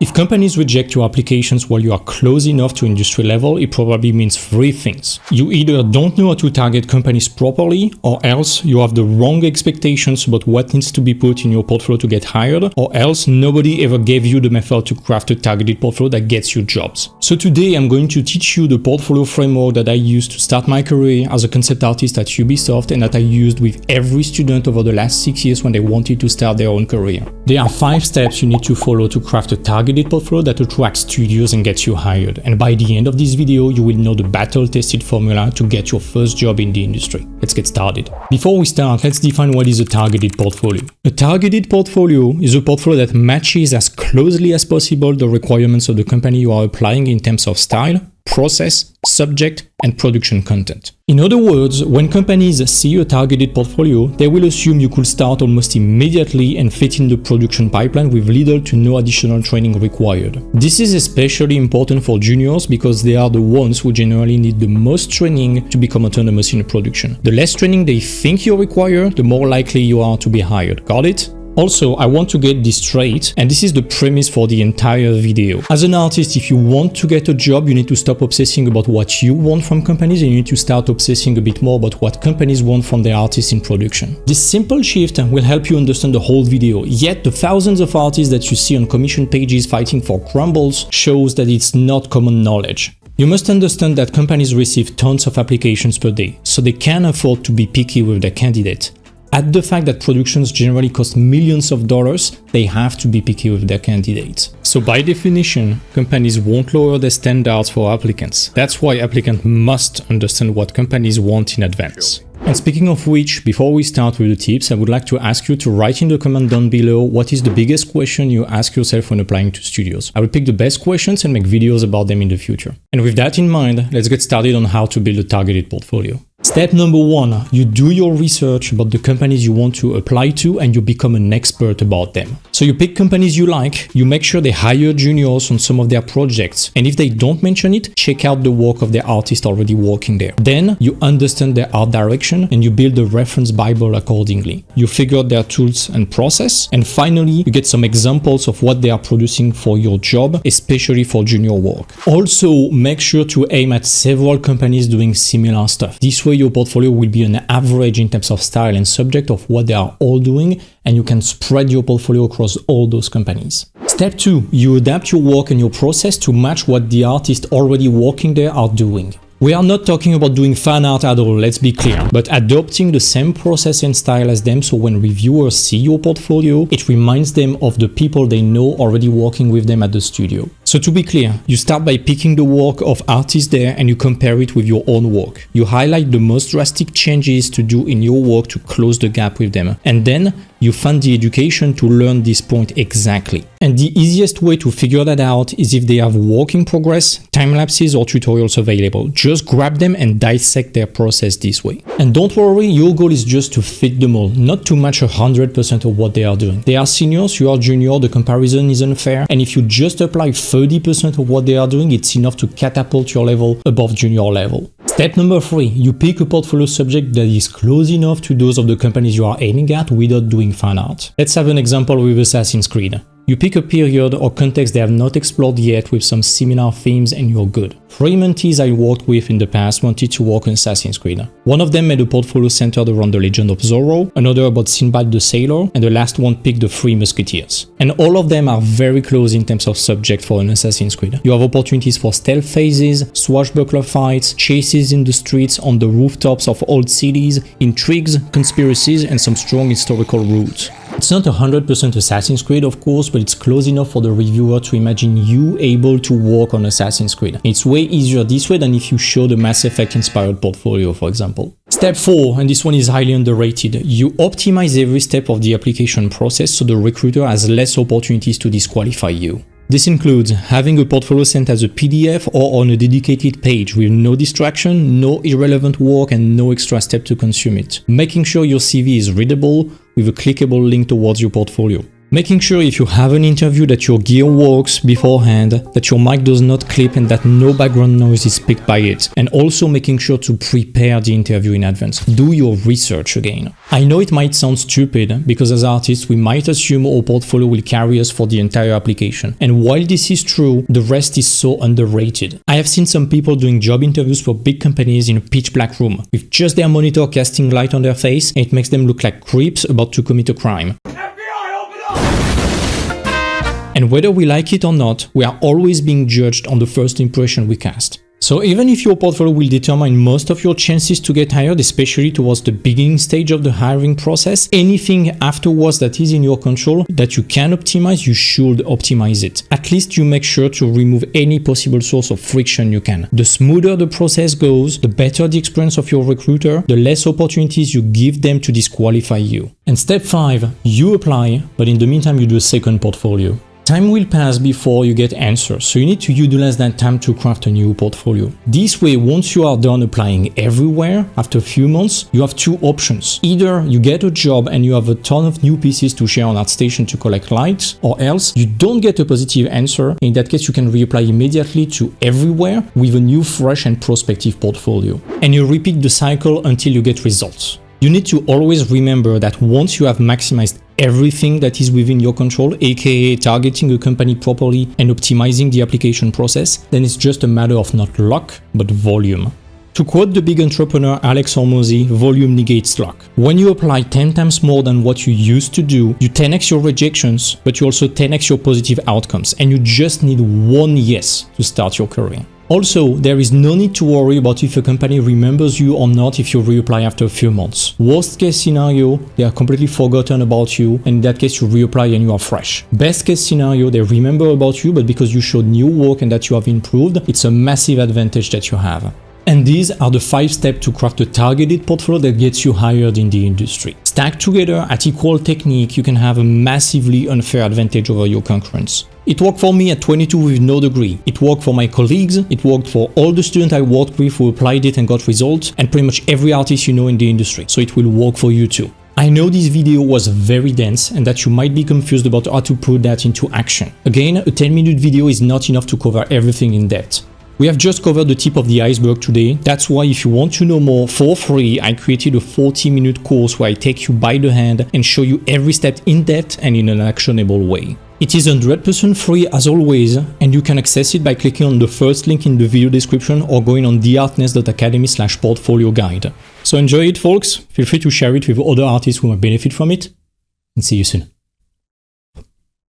If companies reject your applications while you are close enough to industry level, it probably means three things. You either don't know how to target companies properly, or else you have the wrong expectations about what needs to be put in your portfolio to get hired, or else nobody ever gave you the method to craft a targeted portfolio that gets you jobs. So today I'm going to teach you the portfolio framework that I used to start my career as a concept artist at Ubisoft and that I used with every student over the last 6 years when they wanted to start their own career. There are 5 steps you need to follow to craft a targeted portfolio that attracts studios and gets you hired. And by the end of this video, you will know the battle-tested formula to get your first job in the industry. Let's get started. Before we start, let's define what is a targeted portfolio. A targeted portfolio is a portfolio that matches as closely as possible the requirements of the company you are applying in terms of style, process, subject, and production content. In other words, when companies see a targeted portfolio, they will assume you could start almost immediately and fit in the production pipeline with little to no additional training required. This is especially important for juniors because they are the ones who generally need the most training to become autonomous in production. The less training they think you require, the more likely you are to be hired. Got it? Also, I want to get this straight, and this is the premise for the entire video. As an artist, if you want to get a job, you need to stop obsessing about what you want from companies and you need to start obsessing a bit more about what companies want from their artists in production. This simple shift will help you understand the whole video, yet the thousands of artists that you see on commission pages fighting for crumbles shows that it's not common knowledge. You must understand that companies receive tons of applications per day, so they can't afford to be picky with their candidate. Add the fact that productions generally cost millions of dollars, they have to be picky with their candidates. So by definition, companies won't lower their standards for applicants. That's why applicants must understand what companies want in advance. And speaking of which, before we start with the tips, I would like to ask you to write in the comment down below what is the biggest question you ask yourself when applying to studios. I will pick the best questions and make videos about them in the future. And with that in mind, let's get started on how to build a targeted portfolio. Step number 1, you do your research about the companies you want to apply to and you become an expert about them. So you pick companies you like, you make sure they hire juniors on some of their projects, and if they don't mention it, check out the work of their artist already working there. Then you understand their art direction and you build a reference bible accordingly. You figure out their tools and process, and finally you get some examples of what they are producing for your job, especially for junior work. Also, make sure to aim at several companies doing similar stuff. This way your portfolio will be an average in terms of style and subject of what they are all doing, and you can spread your portfolio across all those companies. Step 2, you adapt your work and your process to match what the artists already working there are doing. We are not talking about doing fan art at all, let's be clear, but adopting the same process and style as them so when reviewers see your portfolio, it reminds them of the people they know already working with them at the studio. So to be clear, you start by picking the work of artists there and you compare it with your own work. You highlight the most drastic changes to do in your work to close the gap with them. And then you fund the education to learn this point exactly. And the easiest way to figure that out is if they have work in progress, time lapses or tutorials available. Just grab them and dissect their process this way. And don't worry, your goal is just to fit them all, not to match 100% of what they are doing. They are seniors, you are junior, the comparison is unfair, and if you just apply 30% of what they are doing, it's enough to catapult your level above junior level. Step number 3, you pick a portfolio subject that is close enough to those of the companies you are aiming at without doing fan art. Let's have an example with Assassin's Creed. You pick a period or context they have not explored yet with some similar themes and you're good. 3 mentees I worked with in the past wanted to work on Assassin's Creed. One of them made a portfolio centered around the Legend of Zorro, another about Sinbad the Sailor, and the last one picked the 3 Musketeers. And all of them are very close in terms of subject for an Assassin's Creed. You have opportunities for stealth phases, swashbuckler fights, chases in the streets, on the rooftops of old cities, intrigues, conspiracies, and some strong historical roots. It's not 100% Assassin's Creed, of course, but it's close enough for the reviewer to imagine you able to work on Assassin's Creed. It's way easier this way than if you showed a Mass Effect inspired portfolio, for example. Step 4, and this one is highly underrated, you optimize every step of the application process so the recruiter has less opportunities to disqualify you. This includes having a portfolio sent as a PDF or on a dedicated page with no distraction, no irrelevant work, and no extra step to consume it. Making sure your CV is readable with a clickable link towards your portfolio. Making sure if you have an interview that your gear works beforehand, that your mic does not clip and that no background noise is picked by it. And also making sure to prepare the interview in advance. Do your research again. I know it might sound stupid because as artists we might assume our portfolio will carry us for the entire application. And while this is true, the rest is so underrated. I have seen some people doing job interviews for big companies in a pitch black room with just their monitor casting light on their face, and it makes them look like creeps about to commit a crime. And whether we like it or not, we are always being judged on the first impression we cast. So even if your portfolio will determine most of your chances to get hired, especially towards the beginning stage of the hiring process, anything afterwards that is in your control that you can optimize, you should optimize it. At least you make sure to remove any possible source of friction you can. The smoother the process goes, the better the experience of your recruiter, the less opportunities you give them to disqualify you. And step 5, you apply, but in the meantime you do a second portfolio. Time will pass before you get answers, so you need to utilize that time to craft a new portfolio. This way, once you are done applying everywhere, after a few months, you have two options. Either you get a job and you have a ton of new pieces to share on ArtStation to collect likes, or else you don't get a positive answer. In that case, you can reapply immediately to everywhere with a new, fresh and prospective portfolio. And you repeat the cycle until you get results. You need to always remember that once you have maximized everything that is within your control, aka targeting a company properly and optimizing the application process, then it's just a matter of not luck, but volume. To quote the big entrepreneur Alex Hormozy, volume negates luck. When you apply 10 times more than what you used to do, you 10x your rejections, but you also 10x your positive outcomes, and you just need one yes to start your career. Also, there is no need to worry about if a company remembers you or not if you reapply after a few months. Worst case scenario, they are completely forgotten about you, and in that case you reapply and you are fresh. Best case scenario, they remember about you, but because you showed new work and that you have improved, it's a massive advantage that you have. And these are the 5 steps to craft a targeted portfolio that gets you hired in the industry. Stacked together at equal technique, you can have a massively unfair advantage over your concurrents. It worked for me at 22 with no degree. It worked for my colleagues, it worked for all the students I worked with who applied it and got results, and pretty much every artist you know in the industry, so it will work for you too. I know this video was very dense and that you might be confused about how to put that into action. Again, a 10-minute video is not enough to cover everything in depth. We have just covered the tip of the iceberg today. That's why if you want to know more for free, I created a 40-minute course where I take you by the hand and show you every step in depth and in an actionable way. It is 100% free as always, and you can access it by clicking on the first link in the video description or going on theartnest.academy/portfolio guide. So enjoy it, folks. Feel free to share it with other artists who might benefit from it, and see you soon.